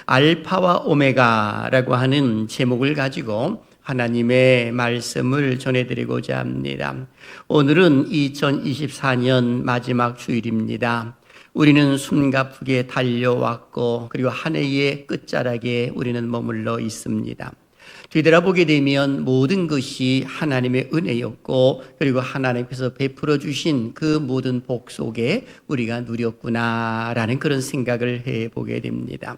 알파와 오메가라고 하는 제목을 가지고 하나님의 말씀을 전해드리고자 합니다. 오늘은 2024년 마지막 주일입니다. 우리는 숨가쁘게 달려왔고 그리고 한 해의 끝자락에 우리는 머물러 있습니다. 뒤돌아보게 되면 모든 것이 하나님의 은혜였고 그리고 하나님께서 베풀어 주신 그 모든 복 속에 우리가 누렸구나라는 그런 생각을 해보게 됩니다.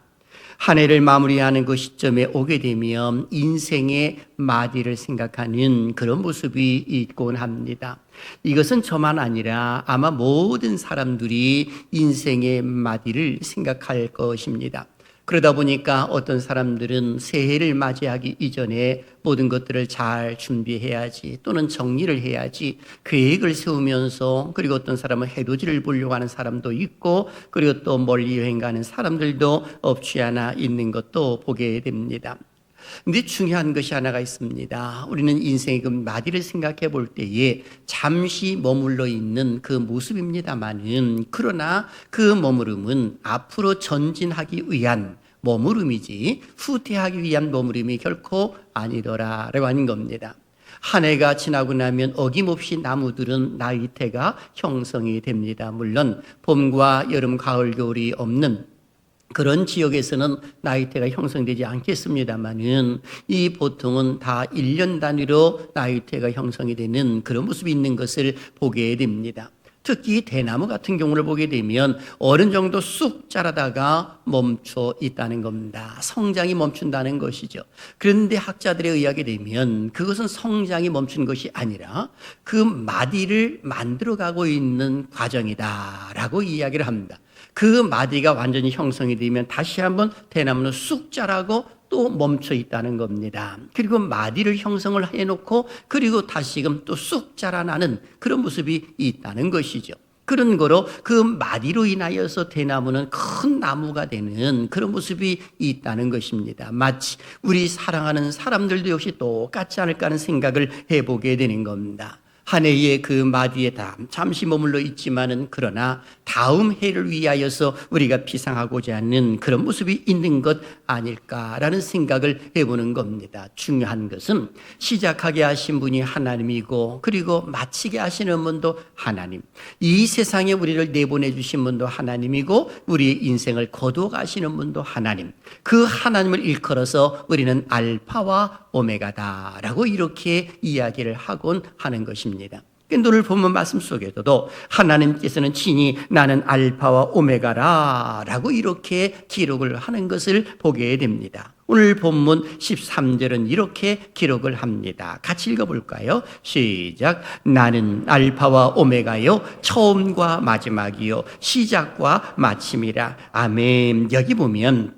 한 해를 마무리하는 그 시점에 오게 되면 인생의 마디를 생각하는 그런 모습이 있곤 합니다. 이것은 저만 아니라 아마 모든 사람들이 인생의 마디를 생각할 것입니다. 그러다 보니까 어떤 사람들은 새해를 맞이하기 이전에 모든 것들을 잘 준비해야지 또는 정리를 해야지 계획을 세우면서 그리고 어떤 사람은 해돋이를 보려고 하는 사람도 있고 그리고 또 멀리 여행 가는 사람들도 없지 않아 있는 것도 보게 됩니다. 근데 중요한 것이 하나가 있습니다. 우리는 인생의 그 마디를 생각해 볼 때에 잠시 머물러 있는 그 모습입니다만은 그러나 그 머무름은 앞으로 전진하기 위한 머무름이지 후퇴하기 위한 머무름이 결코 아니더라라고 하는 겁니다. 한 해가 지나고 나면 어김없이 나무들은 나이테가 형성이 됩니다. 물론 봄과 여름, 가을, 겨울이 없는 그런 지역에서는 나이테가 형성되지 않겠습니다만은 이 보통은 다 1년 단위로 나이테가 형성이 되는 그런 모습이 있는 것을 보게 됩니다. 특히 대나무 같은 경우를 보게 되면 어느 정도 쑥 자라다가 멈춰 있다는 겁니다. 성장이 멈춘다는 것이죠. 그런데 학자들에 의하게 되면 그것은 성장이 멈춘 것이 아니라 그 마디를 만들어가고 있는 과정이다라고 이야기를 합니다. 그 마디가 완전히 형성이 되면 다시 한번 대나무는 쑥 자라고 또 멈춰 있다는 겁니다. 그리고 마디를 형성을 해놓고 그리고 다시금 또 쑥 자라나는 그런 모습이 있다는 것이죠. 그런 거로 그 마디로 인하여서 대나무는 큰 나무가 되는 그런 모습이 있다는 것입니다. 마치 우리 사랑하는 사람들도 역시 똑같지 않을까 하는 생각을 해보게 되는 겁니다. 한 해의 그 마디에 잠시 머물러 있지만은 그러나 다음 해를 위하여서 우리가 비상하고자 하는 그런 모습이 있는 것 아닐까라는 생각을 해보는 겁니다. 중요한 것은 시작하게 하신 분이 하나님이고 그리고 마치게 하시는 분도 하나님. 이 세상에 우리를 내보내 주신 분도 하나님이고 우리의 인생을 거두어 가시는 분도 하나님. 그 하나님을 일컬어서 우리는 알파와 오메가다라고 이렇게 이야기를 하곤 하는 것입니다. 오늘 본문 말씀 속에서도 하나님께서는 친히 나는 알파와 오메가라 라고 이렇게 기록을 하는 것을 보게 됩니다. 오늘 본문 13절은 이렇게 기록을 합니다. 같이 읽어볼까요? 시작. 나는 알파와 오메가요 처음과 마지막이요 시작과 마침이라. 아멘. 여기 보면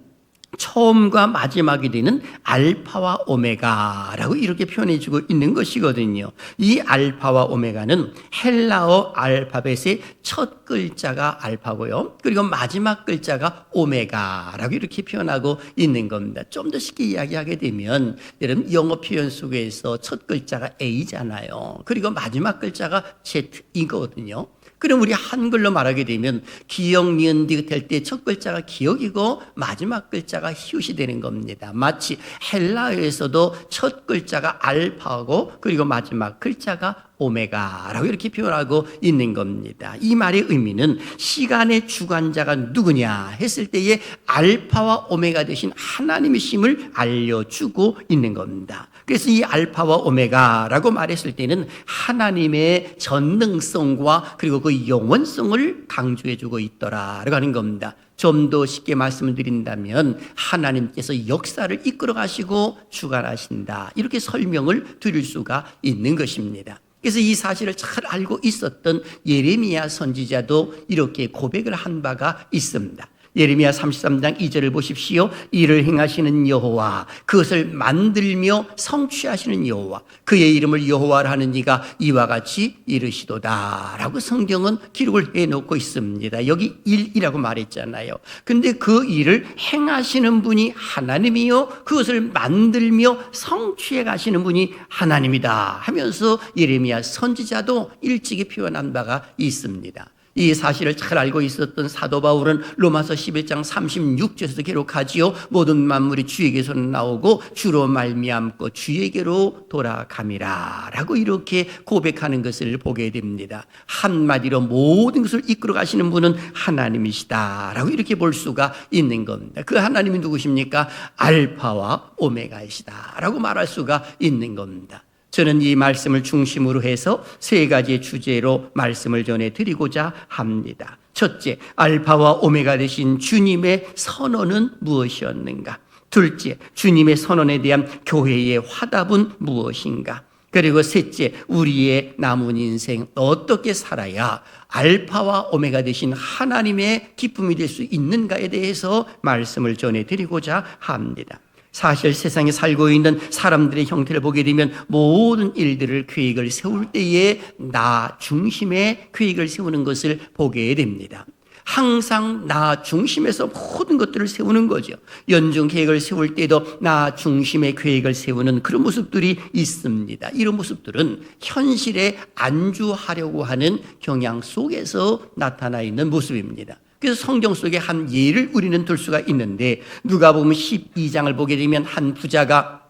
처음과 마지막이 되는 알파와 오메가라고 이렇게 표현해주고 있는 것이거든요. 이 알파와 오메가는 헬라어 알파벳의 첫 글자가 알파고요. 그리고 마지막 글자가 오메가라고 이렇게 표현하고 있는 겁니다. 좀 더 쉽게 이야기하게 되면 여러분 영어 표현 속에서 첫 글자가 A잖아요. 그리고 마지막 글자가 Z이거든요. 그럼 우리 한글로 말하게 되면 기역, 니은, 디귿 될 때 첫 글자가 기역이고 마지막 글자가 히읗이 되는 겁니다. 마치 헬라어에서도 첫 글자가 알파고 그리고 마지막 글자가 오메가라고 이렇게 표현하고 있는 겁니다. 이 말의 의미는 시간의 주관자가 누구냐 했을 때에 알파와 오메가 되신 하나님이심을 알려주고 있는 겁니다. 그래서 이 알파와 오메가라고 말했을 때는 하나님의 전능성과 그리고 그 영원성을 강조해주고 있더라라고 하는 겁니다. 좀 더 쉽게 말씀을 드린다면 하나님께서 역사를 이끌어 가시고 주관하신다 이렇게 설명을 드릴 수가 있는 것입니다. 그래서 이 사실을 잘 알고 있었던 예레미야 선지자도 이렇게 고백을 한 바가 있습니다. 예레미야 33장 2절을 보십시오. 이를 행하시는 여호와, 그것을 만들며 성취하시는 여호와, 그의 이름을 여호와라 하는 이가 이와 같이 이르시도다 라고 성경은 기록을 해놓고 있습니다. 여기 일이라고 말했잖아요. 근데 그 일을 행하시는 분이 하나님이요 그것을 만들며 성취해 가시는 분이 하나님이다 하면서 예레미야 선지자도 일찍이 표현한 바가 있습니다. 이 사실을 잘 알고 있었던 사도 바울은 로마서 11장 36절에서 기록하지요. 모든 만물이 주에게서 나오고 주로 말미암고 주에게로 돌아감이라 라고 이렇게 고백하는 것을 보게 됩니다. 한마디로 모든 것을 이끌어 가시는 분은 하나님이시다 라고 이렇게 볼 수가 있는 겁니다. 그 하나님이 누구십니까? 알파와 오메가이시다 라고 말할 수가 있는 겁니다. 저는 이 말씀을 중심으로 해서 세 가지의 주제로 말씀을 전해드리고자 합니다. 첫째, 알파와 오메가 되신 주님의 선언은 무엇이었는가? 둘째, 주님의 선언에 대한 교회의 화답은 무엇인가? 그리고 셋째, 우리의 남은 인생 어떻게 살아야 알파와 오메가 되신 하나님의 기쁨이 될 수 있는가에 대해서 말씀을 전해드리고자 합니다. 사실 세상에 살고 있는 사람들의 형태를 보게 되면 모든 일들을 계획을 세울 때에 나 중심의 계획을 세우는 것을 보게 됩니다. 항상 나 중심에서 모든 것들을 세우는 거죠. 연중 계획을 세울 때도 나 중심의 계획을 세우는 그런 모습들이 있습니다. 이런 모습들은 현실에 안주하려고 하는 경향 속에서 나타나 있는 모습입니다. 그래서 성경 속에 한 예를 우리는 들 수가 있는데, 누가복음 12장을 보게 되면 한 부자가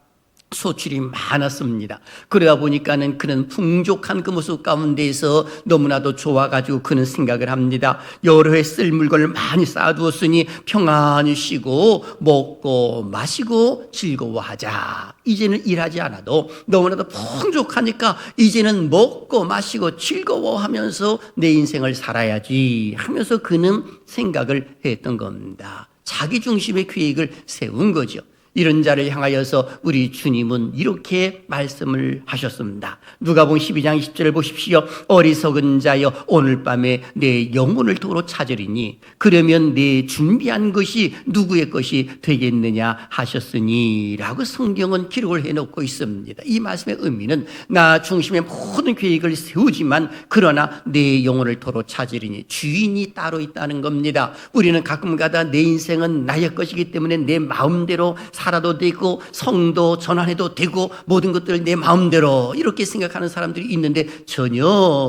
소출이 많았습니다. 그러다 보니까는 그는 풍족한 그 모습 가운데에서 너무나도 좋아가지고 그는 생각을 합니다. 여러 해 쓸 물건을 많이 쌓아두었으니 평안히 쉬고 먹고 마시고 즐거워하자. 이제는 일하지 않아도 너무나도 풍족하니까 이제는 먹고 마시고 즐거워하면서 내 인생을 살아야지 하면서 그는 생각을 했던 겁니다. 자기 중심의 계획을 세운 거죠. 이런 자를 향하여서 우리 주님은 이렇게 말씀을 하셨습니다. 누가복음 12장 20절을 보십시오. 어리석은 자여, 오늘 밤에 내 영혼을 도로 찾으리니 그러면 내 준비한 것이 누구의 것이 되겠느냐 하셨으니 라고 성경은 기록을 해놓고 있습니다. 이 말씀의 의미는 나 중심의 모든 계획을 세우지만 그러나 내 영혼을 도로 찾으리니 주인이 따로 있다는 겁니다. 우리는 가끔가다 내 인생은 나의 것이기 때문에 내 마음대로 살아도 되고 성도 전환해도 되고 모든 것들을 내 마음대로 이렇게 생각하는 사람들이 있는데 전혀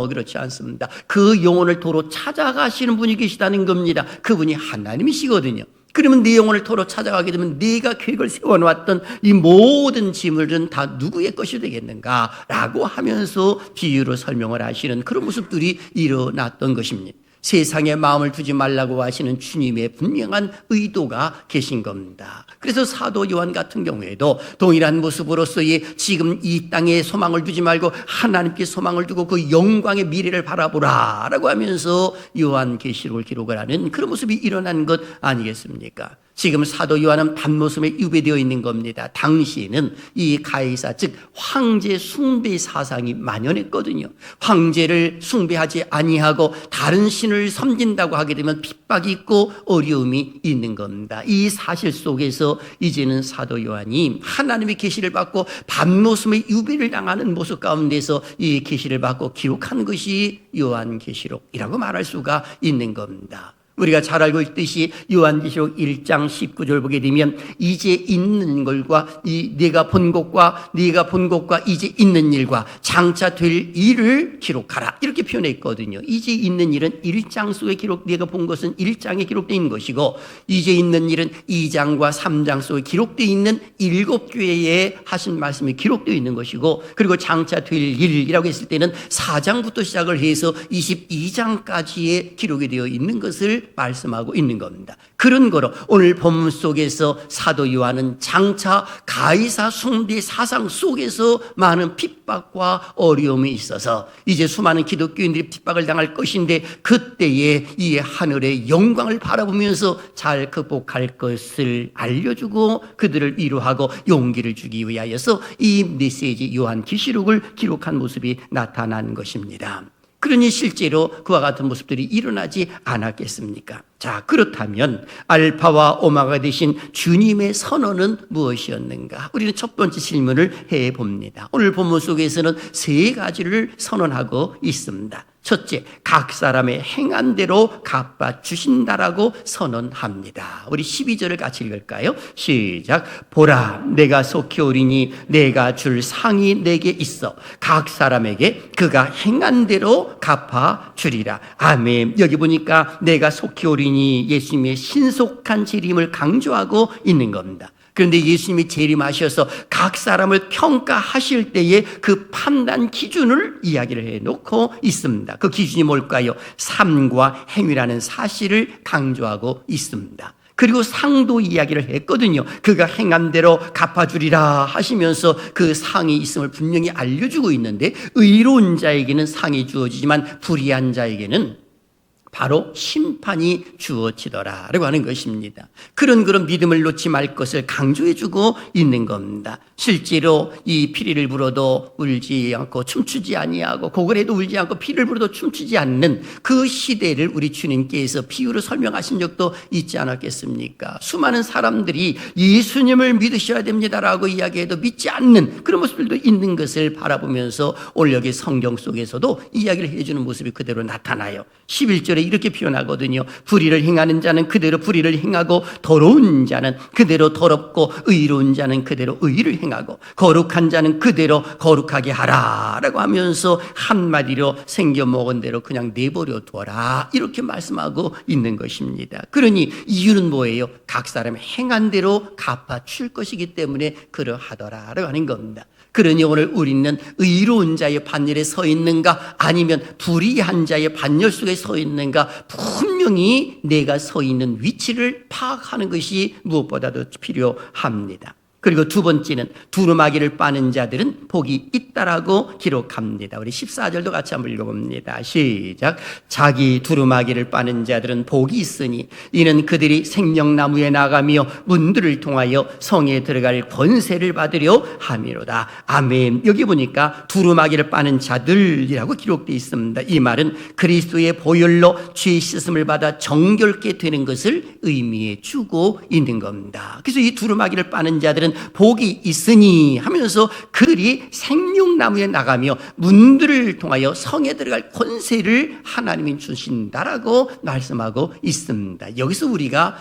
그렇지 않습니다. 그 영혼을 도로 찾아가시는 분이 계시다는 겁니다. 그분이 하나님이시거든요. 그러면 네 영혼을 도로 찾아가게 되면 네가 계획을 세워놓았던 이 모든 짐을은 다 누구의 것이 되겠는가 라고 하면서 비유로 설명을 하시는 그런 모습들이 일어났던 것입니다. 세상에 마음을 두지 말라고 하시는 주님의 분명한 의도가 계신 겁니다. 그래서 사도 요한 같은 경우에도 동일한 모습으로서의 지금 이 땅에 소망을 두지 말고 하나님께 소망을 두고 그 영광의 미래를 바라보라 라고 하면서 요한계시록을 기록을 하는 그런 모습이 일어난 것 아니겠습니까? 지금 사도 요한은 반모섬에 유배되어 있는 겁니다. 당시에는 이 가이사 즉 황제 숭배 사상이 만연했거든요. 황제를 숭배하지 아니하고 다른 신을 섬긴다고 하게 되면 핍박이 있고 어려움이 있는 겁니다. 이 사실 속에서 이제는 사도 요한이 하나님의 계시를 받고 반모섬에 유배를 당하는 모습 가운데서 이 계시를 받고 기록한 것이 요한계시록이라고 말할 수가 있는 겁니다. 우리가 잘 알고 있듯이 요한계시록 1장 19절 보게 되면 이제 있는 것과 네가 본 것과 이제 있는 일과 장차 될 일을 기록하라 이렇게 표현했거든요. 이제 있는 일은 1장 속에 기록, 네가 본 것은 1장에 기록되어 있는 것이고 이제 있는 일은 2장과 3장 속에 기록되어 있는 7교회에 하신 말씀이 기록되어 있는 것이고 그리고 장차 될 일이라고 했을 때는 4장부터 시작을 해서 22장까지의 기록이 되어 있는 것을 말씀하고 있는 겁니다. 그런 거로 오늘 본문 속에서 사도 요한은 장차 가이사 숭배 사상 속에서 많은 핍박과 어려움이 있어서 이제 수많은 기독교인들이 핍박을 당할 것인데 그때에 이 하늘의 영광을 바라보면서 잘 극복할 것을 알려주고 그들을 위로하고 용기를 주기 위하여서 이 메시지 요한계시록을 기록한 모습이 나타난 것입니다. 그러니 실제로 그와 같은 모습들이 일어나지 않았겠습니까? 자, 그렇다면 알파와 오마가 되신 주님의 선언은 무엇이었는가? 우리는 첫 번째 질문을 해봅니다. 오늘 본문 속에서는 세 가지를 선언하고 있습니다. 첫째, 각 사람의 행한 대로 갚아 주신다라고 선언합니다. 우리 12절을 같이 읽을까요? 시작. 보라, 내가 속히 오리니 내가 줄 상이 내게 있어 각 사람에게 그가 행한 대로 갚아 주리라. 아멘. 여기 보니까 내가 속히 오리니 예수님의 신속한 재림을 강조하고 있는 겁니다. 그런데 예수님이 재림하셔서 각 사람을 평가하실 때에 그 판단 기준을 이야기를 해놓고 있습니다. 그 기준이 뭘까요? 삶과 행위라는 사실을 강조하고 있습니다. 그리고 상도 이야기를 했거든요. 그가 행한 대로 갚아주리라 하시면서 그 상이 있음을 분명히 알려주고 있는데, 의로운 자에게는 상이 주어지지만 불의한 자에게는 바로 심판이 주어지더라라고 하는 것입니다. 그런 믿음을 놓지 말 것을 강조해주고 있는 겁니다. 실제로 이 피리를 불어도 울지 않고 춤추지 아니하고 고글해도 울지 않고 피를 불어도 춤추지 않는 그 시대를 우리 주님께서 비유로 설명하신 적도 있지 않았겠습니까? 수많은 사람들이 예수님을 믿으셔야 됩니다라고 이야기해도 믿지 않는 그런 모습들도 있는 것을 바라보면서 오늘 여기 성경 속에서도 이야기를 해주는 모습이 그대로 나타나요. 11절에 이렇게 표현하거든요. 불의를 행하는 자는 그대로 불의를 행하고, 더러운 자는 그대로 더럽고, 의로운 자는 그대로 의를 행하고, 거룩한 자는 그대로 거룩하게 하라라고 하면서 한마디로 생겨먹은 대로 그냥 내버려 둬라, 이렇게 말씀하고 있는 것입니다. 그러니 이유는 뭐예요? 각 사람 행한 대로 갚아줄 것이기 때문에 그러하더라라고 하는 겁니다. 그러니 오늘 우리는 의로운 자의 반열에 서 있는가, 아니면 불의한 자의 반열 속에 서 있는가, 분명히 내가 서 있는 위치를 파악하는 것이 무엇보다도 필요합니다. 그리고 두 번째는 두루마기를 빠는 자들은 복이 있다라고 기록합니다. 우리 14절도 같이 한번 읽어봅니다. 시작. 자기 두루마기를 빠는 자들은 복이 있으니 이는 그들이 생명나무에 나가며 문들을 통하여 성에 들어갈 권세를 받으려 함이로다. 아멘. 여기 보니까 두루마기를 빠는 자들이라고 기록되어 있습니다. 이 말은 그리스도의 보혈로 죄 씻음을 받아 정결케 되는 것을 의미해 주고 있는 겁니다. 그래서 이 두루마기를 빠는 자들은 복이 있으니 하면서 그들이 생명나무에 나가며 문들을 통하여 성에 들어갈 권세를 하나님이 주신다라고 말씀하고 있습니다. 여기서 우리가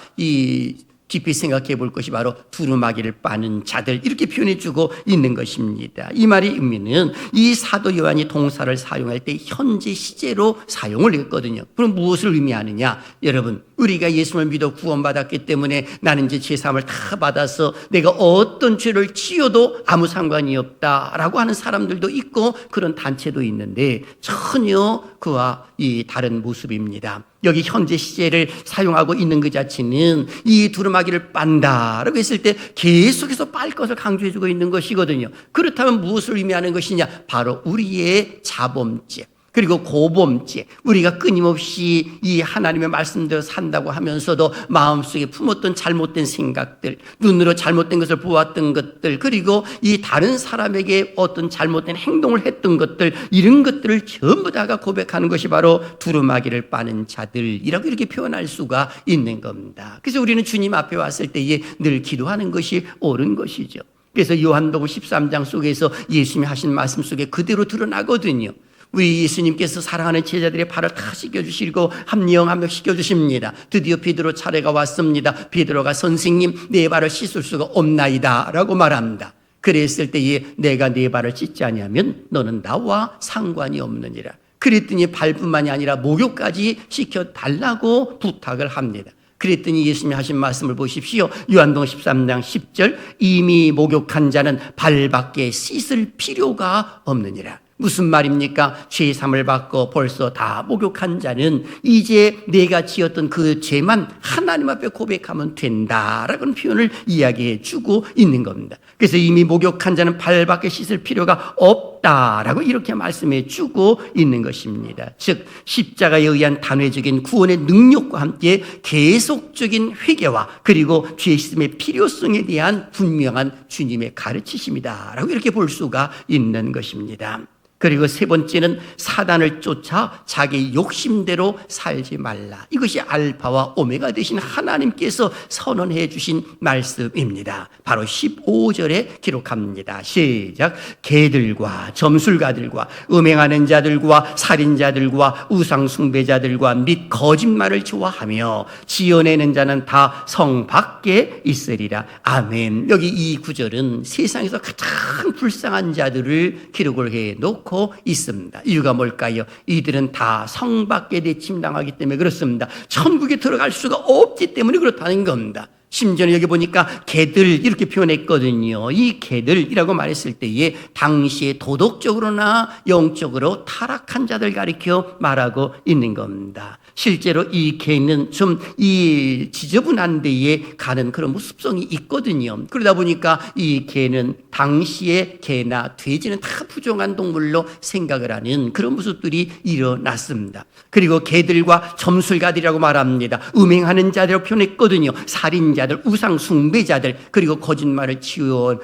깊이 생각해 볼 것이 바로 두루마기를 빠는 자들, 이렇게 표현해 주고 있는 것입니다. 이 말의 의미는 이 사도 요한이 동사를 사용할 때 현재 시제로 사용을 했거든요. 그럼 무엇을 의미하느냐? 여러분, 우리가 예수를 믿어 구원받았기 때문에 나는 이제 죄사함을 다 받아서 내가 어떤 죄를 지어도 아무 상관이 없다라고 하는 사람들도 있고 그런 단체도 있는데 전혀 그와 이 다른 모습입니다. 여기 현재 시제를 사용하고 있는 그 자체는 이 두루마기를 빤다라고 했을 때 계속해서 빨 것을 강조해주고 있는 것이거든요. 그렇다면 무엇을 의미하는 것이냐? 바로 우리의 자범죄, 그리고 고범죄, 우리가 끊임없이 이 하나님의 말씀대로 산다고 하면서도 마음속에 품었던 잘못된 생각들, 눈으로 잘못된 것을 보았던 것들, 그리고 이 다른 사람에게 어떤 잘못된 행동을 했던 것들, 이런 것들을 전부 다가 고백하는 것이 바로 두루마기를 빠는 자들이라고 이렇게 표현할 수가 있는 겁니다. 그래서 우리는 주님 앞에 왔을 때에 늘 기도하는 것이 옳은 것이죠. 그래서 요한복음 13장 속에서 예수님이 하신 말씀 속에 그대로 드러나거든요. 우리 예수님께서 사랑하는 제자들의 발을 다 씻겨주시고 한 명 한 명 씻겨주십니다. 드디어 베드로 차례가 왔습니다. 베드로가 선생님, 내 발을 씻을 수가 없나이다 라고 말합니다. 그랬을 때에 내가 네 발을 씻지 아니하면 너는 나와 상관이 없느니라. 그랬더니 발뿐만이 아니라 목욕까지 시켜달라고 부탁을 합니다. 그랬더니 예수님이 하신 말씀을 보십시오. 요한복음 13장 10절, 이미 목욕한 자는 발밖에 씻을 필요가 없느니라. 무슨 말입니까? 죄삼을 받고 벌써 다 목욕한 자는 이제 내가 지었던 그 죄만 하나님 앞에 고백하면 된다라는 표현을 이야기해 주고 있는 겁니다. 그래서 이미 목욕한 자는 발밖에 씻을 필요가 없다라고 이렇게 말씀해 주고 있는 것입니다. 즉 십자가에 의한 단회적인 구원의 능력과 함께 계속적인 회개와 그리고 죄 씻음의 필요성에 대한 분명한 주님의 가르치심이다라고 이렇게 볼 수가 있는 것입니다. 그리고 세 번째는 사단을 쫓아 자기 욕심대로 살지 말라. 이것이 알파와 오메가 되신 하나님께서 선언해 주신 말씀입니다. 바로 15절에 기록합니다. 시작. 개들과 점술가들과 음행하는 자들과 살인자들과 우상 숭배자들과 및 거짓말을 좋아하며 지어내는 자는 다 성 밖에 있으리라. 아멘. 여기 이 구절은 세상에서 가장 불쌍한 자들을 기록을 해 놓고 있습니다. 이유가 뭘까요? 이들은 다 성 밖에 내침당하기 때문에 그렇습니다. 천국에 들어갈 수가 없기 때문에 그렇다는 겁니다. 심지어는 여기 보니까 개들 이렇게 표현했거든요. 이 개들이라고 말했을 때에 당시에 도덕적으로나 영적으로 타락한 자들 가리켜 말하고 있는 겁니다. 실제로 이 개는 좀 이 지저분한 데에 가는 그런 습성이 있거든요. 그러다 보니까 이 개는 당시에 개나 돼지는 다 부정한 동물로 생각을 하는 그런 모습들이 일어났습니다. 그리고 개들과 점술가들이라고 말합니다. 음행하는 자들을 표현했거든요. 살인자들, 우상 숭배자들, 그리고 거짓말을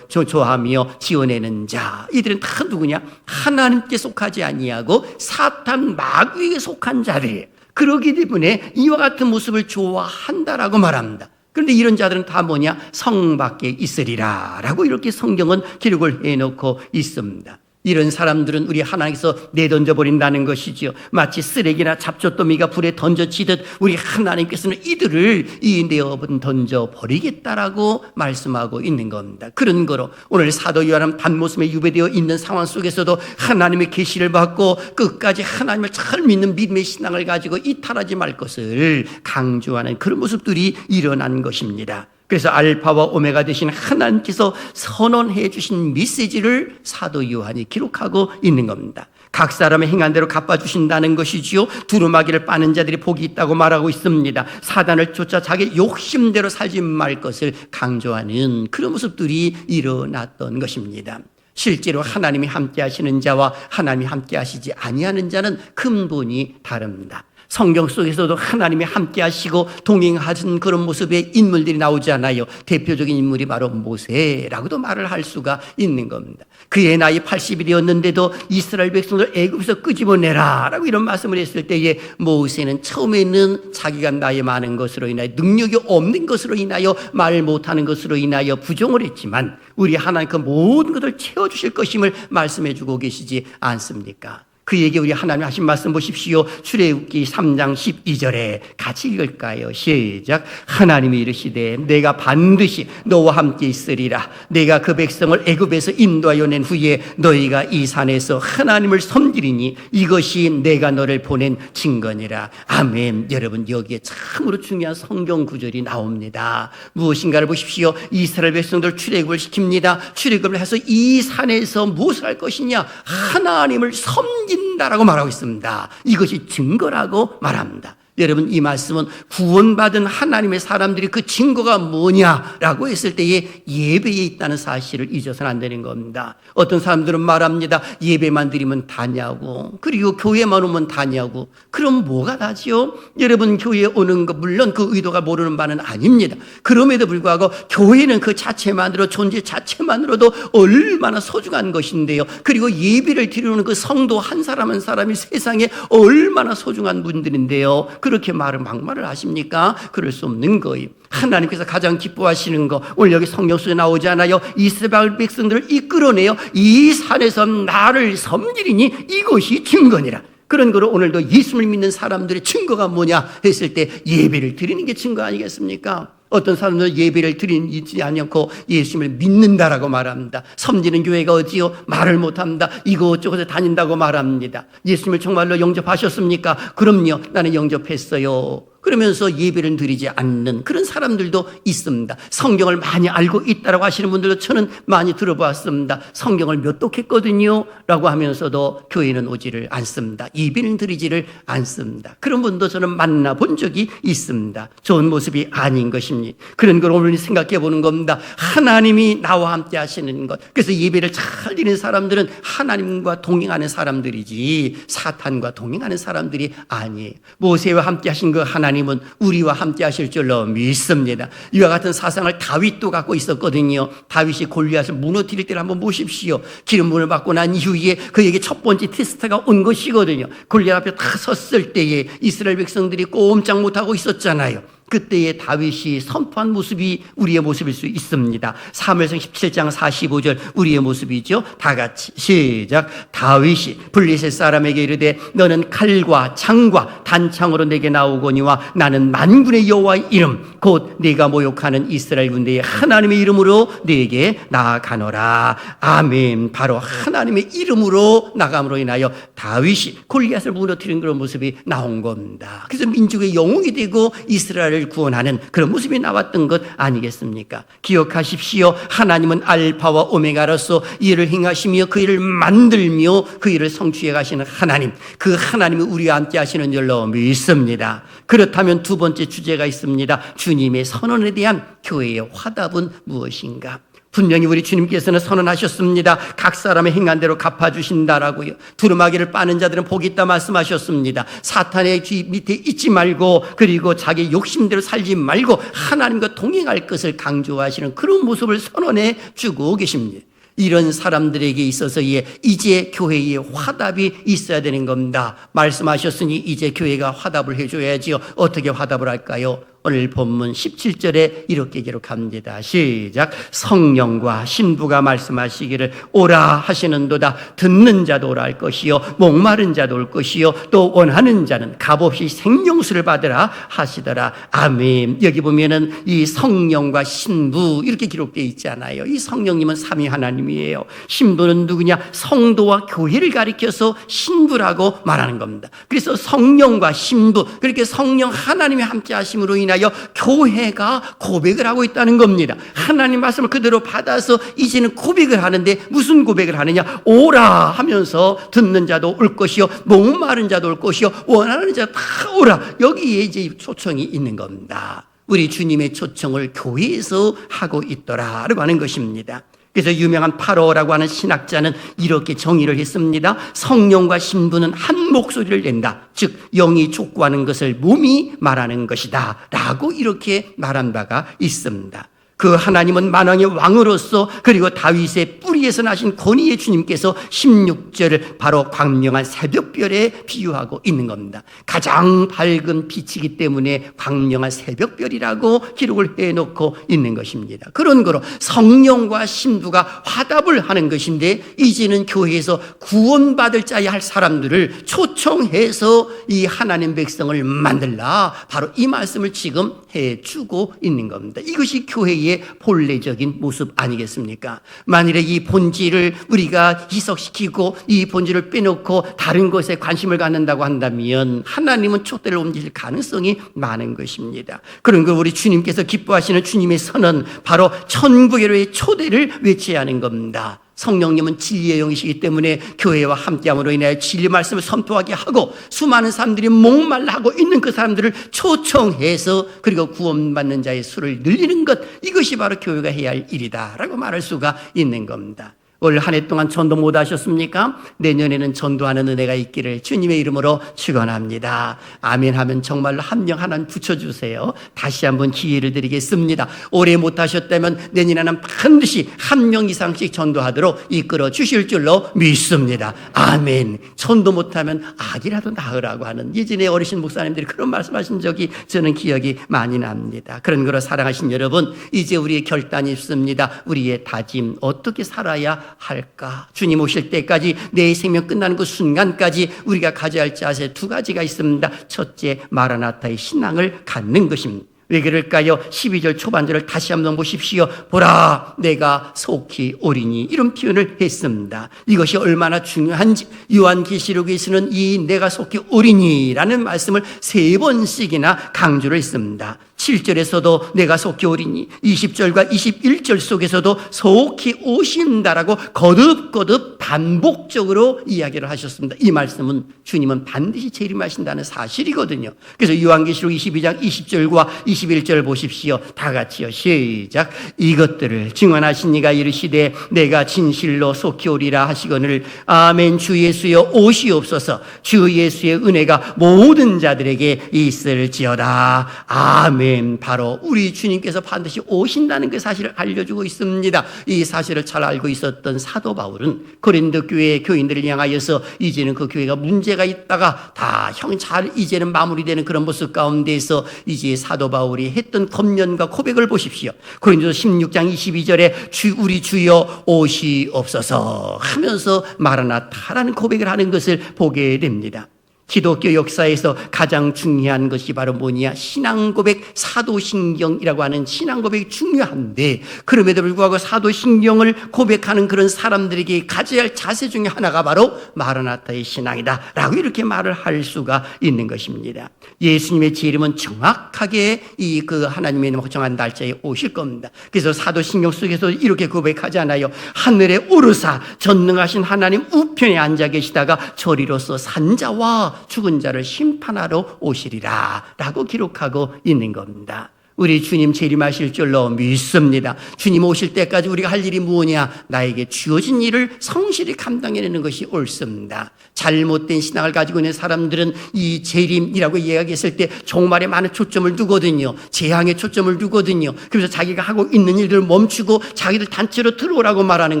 좋아하며 지어내는 자. 이들은 다 누구냐? 하나님께 속하지 아니하고 사탄 마귀에게 속한 자들이에요. 그러기 때문에 이와 같은 모습을 좋아한다라고 말합니다. 그런데 이런 자들은 다 뭐냐? 성 밖에 있으리라 라고 이렇게 성경은 기록을 해놓고 있습니다. 이런 사람들은 우리 하나님께서 내던져 버린다는 것이지요. 마치 쓰레기나 잡초더미가 불에 던져지듯 우리 하나님께서는 이들을 내어 던져 버리겠다라고 말씀하고 있는 겁니다. 그런 거로 오늘 사도 요한은 단모습에 유배되어 있는 상황 속에서도 하나님의 계시를 받고 끝까지 하나님을 잘 믿는 믿음의 신앙을 가지고 이탈하지 말 것을 강조하는 그런 모습들이 일어난 것입니다. 그래서 알파와 오메가 되신 하나님께서 선언해 주신 메시지를 사도 요한이 기록하고 있는 겁니다. 각 사람의 행한 대로 갚아주신다는 것이지요. 두루마기를 빠는 자들이 복이 있다고 말하고 있습니다. 사단을 쫓아 자기 욕심대로 살지 말 것을 강조하는 그런 모습들이 일어났던 것입니다. 실제로 하나님이 함께 하시는 자와 하나님이 함께 하시지 아니하는 자는 근본이 다릅니다. 성경 속에서도 하나님이 함께 하시고 동행하신 그런 모습의 인물들이 나오지 않아요. 대표적인 인물이 바로 모세라고도 말을 할 수가 있는 겁니다. 그의 나이 80이 되었는데도 이스라엘 백성들 애굽에서 끄집어내라 라고 이런 말씀을 했을 때에 모세는 처음에는 자기가 나이 많은 것으로 인하여 능력이 없는 것으로 인하여 말 못하는 것으로 인하여 부정을 했지만 우리 하나님 그 모든 것을 채워주실 것임을 말씀해 주고 계시지 않습니까? 그에게 우리 하나님 하신 말씀 보십시오. 출애굽기 3장 12절에 같이 읽을까요? 시작. 하나님이 이르시되 내가 반드시 너와 함께 있으리라. 내가 그 백성을 애굽에서 인도하여 낸 후에 너희가 이 산에서 하나님을 섬기리니 이것이 내가 너를 보낸 증거니라. 아멘. 여러분 여기에 참으로 중요한 성경 구절이 나옵니다. 무엇인가를 보십시오. 이스라엘 백성들 출애굽을 시킵니다. 출애굽을 해서 이 산에서 무엇을 할 것이냐? 하나님을 섬긴다라고 말하고 있습니다. 이것이 증거라고 말합니다. 여러분 이 말씀은 구원받은 하나님의 사람들이 그 증거가 뭐냐라고 했을 때에 예배에 있다는 사실을 잊어서는 안 되는 겁니다. 어떤 사람들은 말합니다. 예배만 드리면 다냐고, 그리고 교회만 오면 다냐고. 그럼 뭐가 다지요? 여러분 교회에 오는 거 물론 그 의도가 모르는 바는 아닙니다. 그럼에도 불구하고 교회는 그 자체만으로 존재 자체만으로도 얼마나 소중한 것인데요. 그리고 예배를 드리는 그 성도 한 사람 한 사람이 세상에 얼마나 소중한 분들인데요. 그렇게 막말을 하십니까? 그럴 수 없는 거예요. 하나님께서 가장 기뻐하시는 거 오늘 여기 성경 속에 나오지 않아요? 이스라엘 백성들을 이끌어내어 이 산에서 나를 섬기리니 이것이 증거니라. 그런 거로 오늘도 예수를 믿는 사람들의 증거가 뭐냐 했을 때 예배를 드리는 게 증거 아니겠습니까? 어떤 사람들은 예배를 드리지 않고 예수님을 믿는다라고 말합니다. 섬기는 교회가 어디요? 말을 못합니다. 이곳저곳에 다닌다고 말합니다. 예수님을 정말로 영접하셨습니까? 그럼요. 나는 영접했어요. 그러면서 예배를 드리지 않는 그런 사람들도 있습니다. 성경을 많이 알고 있다라고 하시는 분들도 저는 많이 들어봤습니다. 성경을 몇 독했거든요 라고 하면서도 교회는 오지를 않습니다. 예배는 드리지를 않습니다. 그런 분도 저는 만나본 적이 있습니다. 좋은 모습이 아닌 것입니다. 하셨으니 그런 걸 오늘 생각해 보는 겁니다. 하나님이 나와 함께 하시는 것. 그래서 예배를 잘 드리는 사람들은 하나님과 동행하는 사람들이지 사탄과 동행하는 사람들이 아니에요. 모세와 함께 하신 그 하나님은 우리와 함께 하실 줄로 믿습니다. 이와 같은 사상을 다윗도 갖고 있었거든요. 다윗이 골리앗을 무너뜨릴 때를 한번 보십시오. 기름 부음을 받고 난 이후에 그에게 첫 번째 테스트가 온 것이거든요. 골리앗 앞에 다 섰을 때에 이스라엘 백성들이 꼼짝 못하고 있었잖아요. 그때의 다윗이 선포한 모습이 우리의 모습일 수 있습니다. 사무엘상 17장 45절 우리의 모습이죠. 다 같이 시작. 다윗이 블레셋 사람에게 이르되 너는 칼과 창과 단창으로 내게 나오거니와 나는 만군의 여호와의 이름 곧 네가 모욕하는 이스라엘 군대의 하나님의 이름으로 네게 나아가노라. 아멘. 바로 하나님의 이름으로 나감으로 인하여 다윗이 골리앗을 무너뜨리는 그런 모습이 나온 겁니다. 그래서 민족의 영웅이 되고 이스라엘을 구원하는 그런 모습이 나왔던 것 아니겠습니까? 기억하십시오. 하나님은 알파와 오메가로서 이 일을 행하시며 그 일을 만들며 그 일을 성취해 가시는 하나님, 그 하나님이 우리와 함께 하시는 줄로 믿습니다. 그렇다면 두 번째 주제가 있습니다. 주님의 선언에 대한 교회의 화답은 무엇인가? 분명히 우리 주님께서는 선언하셨습니다. 각 사람의 행한 대로 갚아주신다라고요. 두루마기를 빠는 자들은 복이 있다 말씀하셨습니다. 사탄의 귀 밑에 있지 말고 그리고 자기 욕심대로 살지 말고 하나님과 동행할 것을 강조하시는 그런 모습을 선언해 주고 계십니다. 이런 사람들에게 있어서의 이제 교회의 화답이 있어야 되는 겁니다. 말씀하셨으니 이제 교회가 화답을 해줘야지요. 어떻게 화답을 할까요? 오늘 본문 17절에 이렇게 기록합니다. 시작. 성령과 신부가 말씀하시기를 오라 하시는도다. 듣는 자도 오라 할 것이요 목마른 자도 올 것이요 또 원하는 자는 값없이 생명수를 받으라 하시더라. 아멘. 여기 보면은 이 성령과 신부 이렇게 기록되어 있잖아요. 이 성령님은 삼위 하나님이에요. 신부는 누구냐? 성도와 교회를 가리켜서 신부라고 말하는 겁니다. 그래서 성령과 신부, 그렇게 성령 하나님이 함께 하심으로 인하여 교회가 고백을 하고 있다는 겁니다. 하나님 말씀을 그대로 받아서 이제는 고백을 하는데 무슨 고백을 하느냐? 오라 하면서 듣는 자도 올 것이요 목마른 자도 올 것이요 원하는 자 다 오라. 여기에 이제 초청이 있는 겁니다. 우리 주님의 초청을 교회에서 하고 있더라라고 하는 것입니다. 그래서 유명한 파로라고 하는 신학자는 이렇게 정의를 했습니다. 성령과 신부는 한 목소리를 낸다. 즉 영이 촉구하는 것을 몸이 말하는 것이다 라고 이렇게 말한 바가 있습니다. 그 하나님은 만왕의 왕으로서 그리고 다윗의 뿌리에서 나신 권위의 주님께서 16절을 바로 광명한 새벽별에 비유하고 있는 겁니다. 가장 밝은 빛이기 때문에 광명한 새벽별이라고 기록을 해놓고 있는 것입니다. 그런 거로 성령과 신부가 화답을 하는 것인데 이제는 교회에서 구원받을 자야 할 사람들을 초청해서 이 하나님 백성을 만들라. 바로 이 말씀을 지금 해주고 있는 겁니다. 이것이 교회의 본래적인 모습 아니겠습니까? 만일에 이 본질을 우리가 희석시키고 이 본질을 빼놓고 다른 것에 관심을 갖는다고 한다면 하나님은 촛대를 옮기실 가능성이 많은 것입니다. 그런 걸 우리 주님께서 기뻐하시는 주님의 선언, 바로 천국의 초대를 외쳐야 하는 겁니다. 성령님은 진리의 영이시기 때문에 교회와 함께함으로 인하여 진리 말씀을 선포하게 하고 수많은 사람들이 목말라 하고 있는 그 사람들을 초청해서 그리고 구원받는 자의 수를 늘리는 것, 이것이 바로 교회가 해야 할 일이다라고 말할 수가 있는 겁니다. 올 한 해 동안 전도 못 하셨습니까? 내년에는 전도하는 은혜가 있기를 주님의 이름으로 축원합니다. 아멘 하면 정말로 한 명 하나는 붙여주세요. 다시 한번 기회를 드리겠습니다. 올해 못 하셨다면 내년에는 반드시 한 명 이상씩 전도하도록 이끌어 주실 줄로 믿습니다. 아멘. 전도 못하면 악이라도 낳으라고 하는 예전에 어르신 목사님들이 그런 말씀하신 적이 저는 기억이 많이 납니다. 그런 거로 사랑하신 여러분, 이제 우리의 결단이 있습니다. 우리의 다짐, 어떻게 살아야 할까? 주님 오실 때까지 내 생명 끝나는 그 순간까지 우리가 가져야 할 자세 두 가지가 있습니다. 첫째, 마라나타의 신앙을 갖는 것입니다. 왜 그럴까요? 12절 초반절을 다시 한번 보십시오. 보라, 내가 속히 오리니, 이런 표현을 했습니다. 이것이 얼마나 중요한지 요한계시록에서는 이 내가 속히 오리니라는 말씀을 3번씩이나 강조를 했습니다. 7절에서도 내가 속히 오리니 20절과 21절 속에서도 속히 오신다라고 거듭거듭 반복적으로 이야기를 하셨습니다. 이 말씀은 주님은 반드시 재림하신다는 사실이거든요. 그래서 요한계시록 22장 20절과 21절 보십시오. 다 같이요. 시작. 이것들을 증언하신 이가 이르시되 내가 진실로 속히 오리라 하시거늘 아멘. 주 예수여 오시옵소서. 주 예수의 은혜가 모든 자들에게 있을지어다. 아멘. 바로 우리 주님께서 반드시 오신다는 그 사실을 알려주고 있습니다. 이 사실을 잘 알고 있었던 사도 바울은 고린도 교회의 교인들을 향하여서 이제는 그 교회가 문제가 있다가 다 형 잘 이제는 마무리되는 그런 모습 가운데에서 이제 사도 바울이 했던 검연과 고백을 보십시오. 고린도서 16장 22절에 우리 주여 오시옵소서 하면서 마라나타라는 고백을 하는 것을 보게 됩니다. 기독교 역사에서 가장 중요한 것이 바로 뭐냐? 신앙고백, 사도신경이라고 하는 신앙고백이 중요한데 그럼에도 불구하고 사도신경을 고백하는 그런 사람들에게 가져야 할 자세 중에 하나가 바로 마라나타의 신앙이다 라고 이렇게 말을 할 수가 있는 것입니다. 예수님의 재림은 정확하게 그 하나님의 정한 날짜에 오실 겁니다. 그래서 사도신경 속에서 이렇게 고백하잖아요. 하늘에 오르사 전능하신 하나님 우편에 앉아 계시다가 저리로서 산자와 죽은 자를 심판하러 오시리라 라고 기록하고 있는 겁니다. 우리 주님 재림하실 줄로 믿습니다. 주님 오실 때까지 우리가 할 일이 무엇이냐? 나에게 주어진 일을 성실히 감당해내는 것이 옳습니다. 잘못된 신앙을 가지고 있는 사람들은 이 재림이라고 이야기했을 때 종말에 많은 초점을 두거든요. 재앙에 초점을 두거든요. 그래서 자기가 하고 있는 일들을 멈추고 자기들 단체로 들어오라고 말하는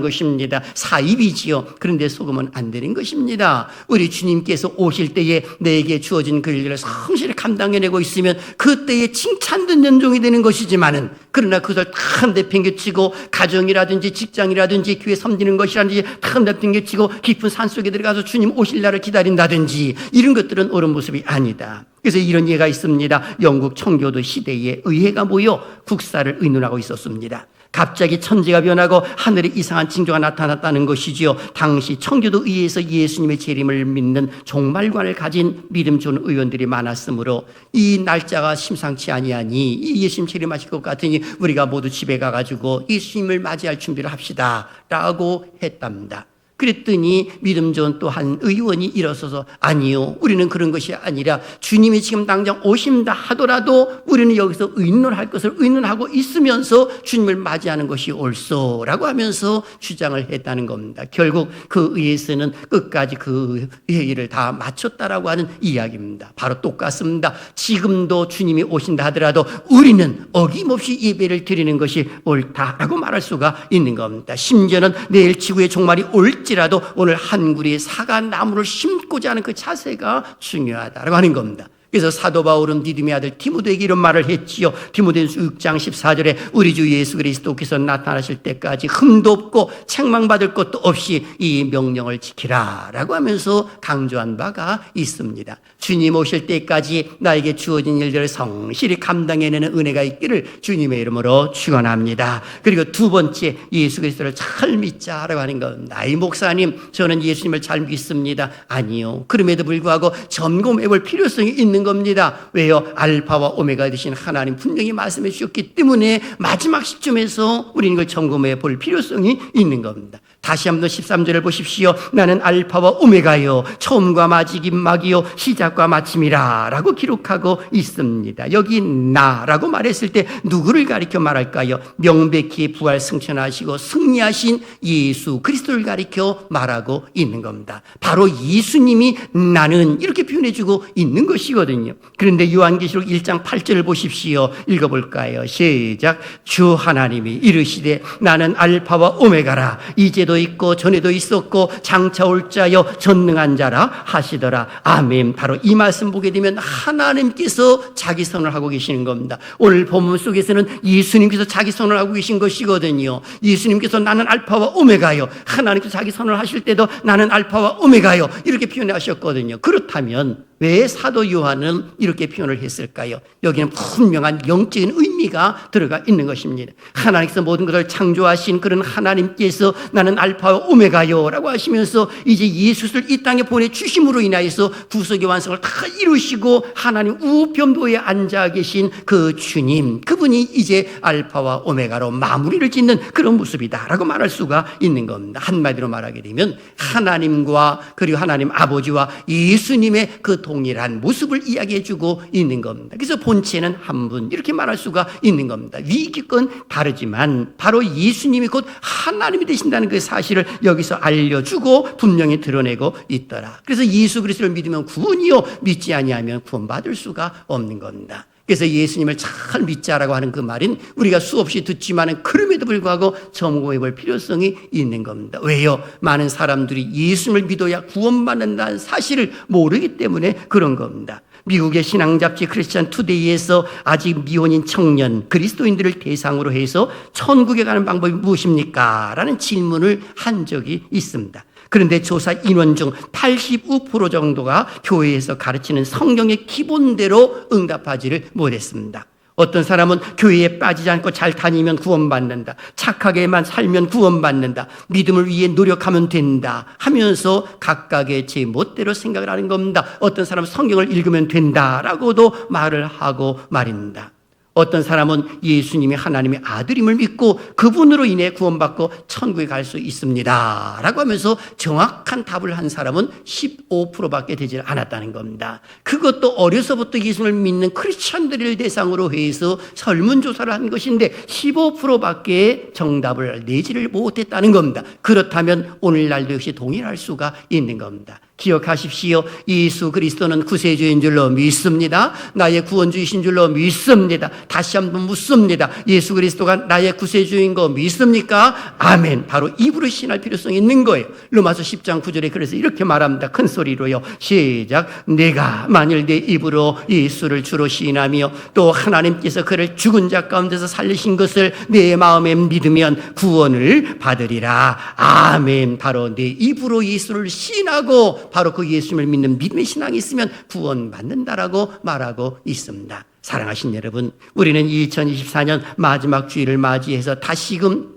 것입니다. 사입이지요. 그런데 속으면 안 되는 것입니다. 우리 주님께서 오실 때에 내게 주어진 그 일들을 성실히 감당해내고 있으면 그때에 칭찬 듣는 종이 되는 것이지만은 그러나 그것을 다 내팽개치고 가정이라든지 직장이라든지 교회 섬기는 것이라든지 다 내팽개치고 깊은 산속에 들어가서 주님 오실 날을 기다린다든지 이런 것들은 옳은 모습이 아니다. 그래서 이런 예가 있습니다. 영국 청교도 시대에 의회가 모여 국사를 의논하고 있었습니다. 갑자기 천지가 변하고 하늘에 이상한 징조가 나타났다는 것이지요. 당시 청교도 의회에서 예수님의 재림을 믿는 종말관을 가진 믿음 좋은 의원들이 많았으므로 이 날짜가 심상치 아니하니 이 예수님 재림하실 것 같으니 우리가 모두 집에 가가지고 예수님을 맞이할 준비를 합시다 라고 했답니다. 그랬더니 믿음 좋은 또 한 의원이 일어서서 아니요, 우리는 그런 것이 아니라 주님이 지금 당장 오신다 하더라도 우리는 여기서 의논할 것을 의논하고 있으면서 주님을 맞이하는 것이 옳소라고 하면서 주장을 했다는 겁니다. 결국 그 의회에서는 끝까지 그 회의를 다 마쳤다라고 하는 이야기입니다. 바로 똑같습니다. 지금도 주님이 오신다 하더라도 우리는 어김없이 예배를 드리는 것이 옳다라고 말할 수가 있는 겁니다. 심지어는 내일 지구의 종말이 올지라도 오늘 한 그루의 사과나무를 심고자 하는 그 자세가 중요하다고 하는 겁니다. 그래서 사도 바울은 믿음의 아들 디모데에게 이런 말을 했지요. 디모데전서 6장 14절에 우리 주 예수 그리스도께서 나타나실 때까지 흠도 없고 책망받을 것도 없이 이 명령을 지키라 라고 하면서 강조한 바가 있습니다. 주님 오실 때까지 나에게 주어진 일들을 성실히 감당해내는 은혜가 있기를 주님의 이름으로 축원합니다. 그리고 두 번째, 예수 그리스도를 잘 믿자라고 하는 겁니다. 이 목사님, 저는 예수님을 잘 믿습니다. 아니요, 그럼에도 불구하고 점검해볼 필요성이 있는 겁니다. 왜요? 알파와 오메가 되신 하나님 분명히 말씀해 주셨기 때문에 마지막 시점에서 우리는 이걸 점검해 볼 필요성이 있는 겁니다. 다시 한번 13절을 보십시오. 나는 알파와 오메가요, 처음과 마지막이요, 시작과 마침이라 라고 기록하고 있습니다. 여기 나라고 말했을 때 누구를 가리켜 말할까요? 명백히 부활 승천하시고 승리하신 예수 그리스도를 가리켜 말하고 있는 겁니다. 바로 예수님이 나는 이렇게 표현해주고 있는 것이거든요. 그런데 요한계시록 1장 8절을 보십시오. 읽어볼까요? 시작. 주 하나님이 이르시되 나는 알파와 오메가라, 이제도 있고 전에도 있었고 장차 올 자여 전능한 자라 하시더라. 아멘. 바로 이 말씀 보게 되면 하나님께서 자기 선을 하고 계시는 겁니다. 오늘 본문 속에서는 예수님께서 자기 선을 하고 계신 것이거든요. 예수님께서 나는 알파와 오메가요, 하나님께서 자기 선을 하실 때도 나는 알파와 오메가요 이렇게 표현하셨거든요. 그렇다면 왜 사도 요한은 이렇게 표현을 했을까요? 여기는 분명한 영적인 의미가 들어가 있는 것입니다. 하나님께서 모든 것을 창조하신 그런 하나님께서 나는 알파와 오메가요 라고 하시면서 이제 예수를 이 땅에 보내주심으로 인하여서 구속의 완성을 다 이루시고 하나님 우편도에 앉아 계신 그 주님, 그분이 이제 알파와 오메가로 마무리를 짓는 그런 모습이다 라고 말할 수가 있는 겁니다. 한마디로 말하게 되면 하나님과 그리고 하나님 아버지와 예수님의 그 동일한 모습을 이야기해주고 있는 겁니다. 그래서 본체는 한 분 이렇게 말할 수가 있는 겁니다. 위기건 다르지만 바로 예수님이 곧 하나님이 되신다는 그 사실을 여기서 알려주고 분명히 드러내고 있더라. 그래서 예수 그리스도를 믿으면 구원이요 믿지 아니하면 구원받을 수가 없는 겁니다. 그래서 예수님을 잘 믿자라고 하는 그 말은 우리가 수없이 듣지만은 그럼에도 불구하고 점검해 볼 필요성이 있는 겁니다. 왜요? 많은 사람들이 예수님을 믿어야 구원받는다는 사실을 모르기 때문에 그런 겁니다. 미국의 신앙 잡지 크리스천 투데이에서 아직 미혼인 청년 그리스도인들을 대상으로 해서 천국에 가는 방법이 무엇입니까? 라는 질문을 한 적이 있습니다. 그런데 조사 인원 중 85% 정도가 교회에서 가르치는 성경의 기본대로 응답하지를 못했습니다. 어떤 사람은 교회에 빠지지 않고 잘 다니면 구원받는다. 착하게만 살면 구원받는다. 믿음을 위해 노력하면 된다. 하면서 각각의 제 멋대로 생각을 하는 겁니다. 어떤 사람은 성경을 읽으면 된다라고도 말을 하고 말입니다. 어떤 사람은 예수님이 하나님의 아들임을 믿고 그분으로 인해 구원받고 천국에 갈 수 있습니다 라고 하면서 정확한 답을 한 사람은 15%밖에 되지 않았다는 겁니다. 그것도 어려서부터 예수님을 믿는 크리스천들을 대상으로 해서 설문조사를 한 것인데 15%밖에 정답을 내지를 못했다는 겁니다. 그렇다면 오늘날도 역시 동일할 수가 있는 겁니다. 기억하십시오. 예수 그리스도는 구세주인 줄로 믿습니다. 나의 구원주이신 줄로 믿습니다. 다시 한번 묻습니다. 예수 그리스도가 나의 구세주인 거 믿습니까? 아멘. 바로 입으로 신할 필요성이 있는 거예요. 로마서 10장 9절에 그래서 이렇게 말합니다. 큰 소리로요. 시작. 내가 만일 내 입으로 예수를 주로 시인하며 또 하나님께서 그를 죽은 자 가운데서 살리신 것을 내 마음에 믿으면 구원을 받으리라. 아멘. 바로 내 입으로 예수를 시인하고 바로 그 예수님을 믿는 믿음의 신앙이 있으면 구원받는다라고 말하고 있습니다. 사랑하신 여러분, 우리는 2024년 마지막 주일을 맞이해서 다시금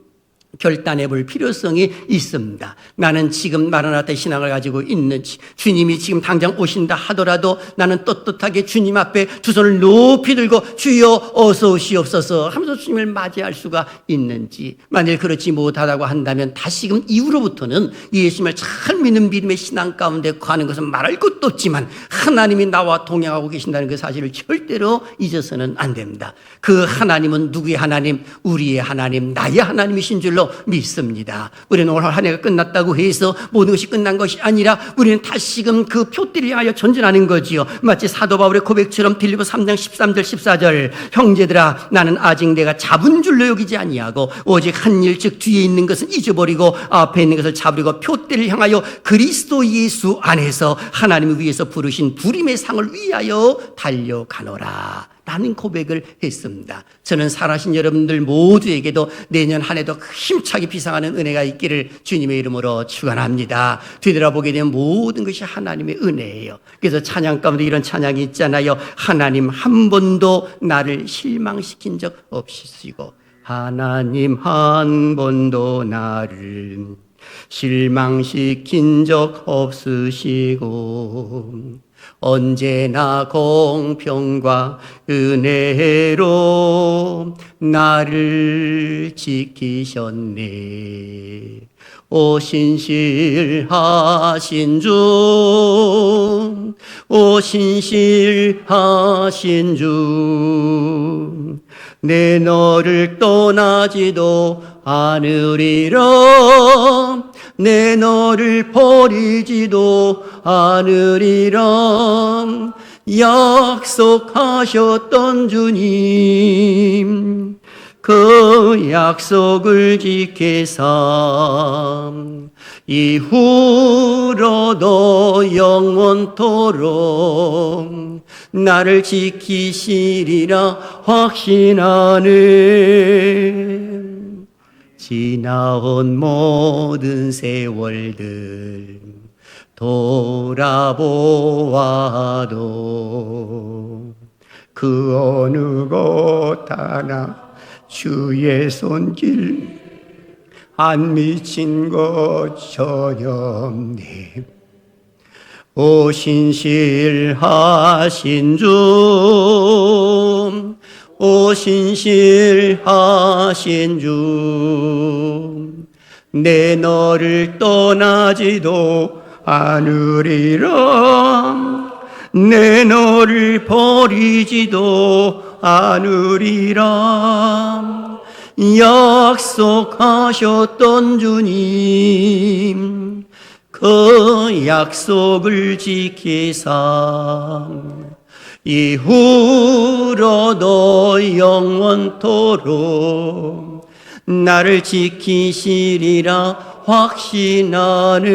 결단해 볼 필요성이 있습니다. 나는 지금 마라나타 신앙을 가지고 있는지, 주님이 지금 당장 오신다 하더라도 나는 떳떳하게 주님 앞에 두 손을 높이 들고 주여 어서 오시옵소서 하면서 주님을 맞이할 수가 있는지, 만일 그렇지 못하다고 한다면 다시금 이후로부터는 예수님을 잘 믿는 믿음의 신앙 가운데 가는 것은 말할 것도 없지만 하나님이 나와 동행하고 계신다는 그 사실을 절대로 잊어서는 안 됩니다. 그 하나님은 누구의 하나님? 우리의 하나님, 나의 하나님이신 줄로 믿습니다. 우리는 오늘 한 해가 끝났다고 해서 모든 것이 끝난 것이 아니라 우리는 다시금 그 표대를 향하여 전진하는 거지요. 마치 사도 바울의 고백처럼 빌립보 3장 13절 14절 형제들아 나는 아직 내가 잡은 줄로 여기지 아니하고 오직 한 일 즉 뒤에 있는 것은 잊어버리고 앞에 있는 것을 잡으려고 표대를 향하여 그리스도 예수 안에서 하나님을 위해서 부르신 부림의 상을 위하여 달려가노라 라는 고백을 했습니다. 저는 살아신 여러분들 모두에게도 내년 한 해도 힘차게 비상하는 은혜가 있기를 주님의 이름으로 축원합니다. 뒤돌아보게 되면 모든 것이 하나님의 은혜예요. 그래서 찬양 가운데 이런 찬양이 있잖아요. 하나님 한 번도 나를 실망시킨 적 없으시고 하나님 한 번도 나를 실망시킨 적 없으시고 언제나 공평과 은혜로 나를 지키셨네. 오 신실하신 주, 오 신실하신 주, 내 너를 떠나지도 않으리라. 내 너를 버리지도 않으리라. 약속하셨던 주님, 그 약속을 지키사 이후로도 영원토록 나를 지키시리라 확신하네. 지나온 모든 세월들 돌아보아도 그 어느 것 하나 주의 손길 안 미친 것 전혀 없네. 오 신실하신 주, 오 신실하신 주, 내 너를 떠나지도 않으리라, 내 너를 버리지도 않으리라. 약속하셨던 주님, 그 약속을 지키사 이후로도 영원토록 나를 지키시리라 확신하네.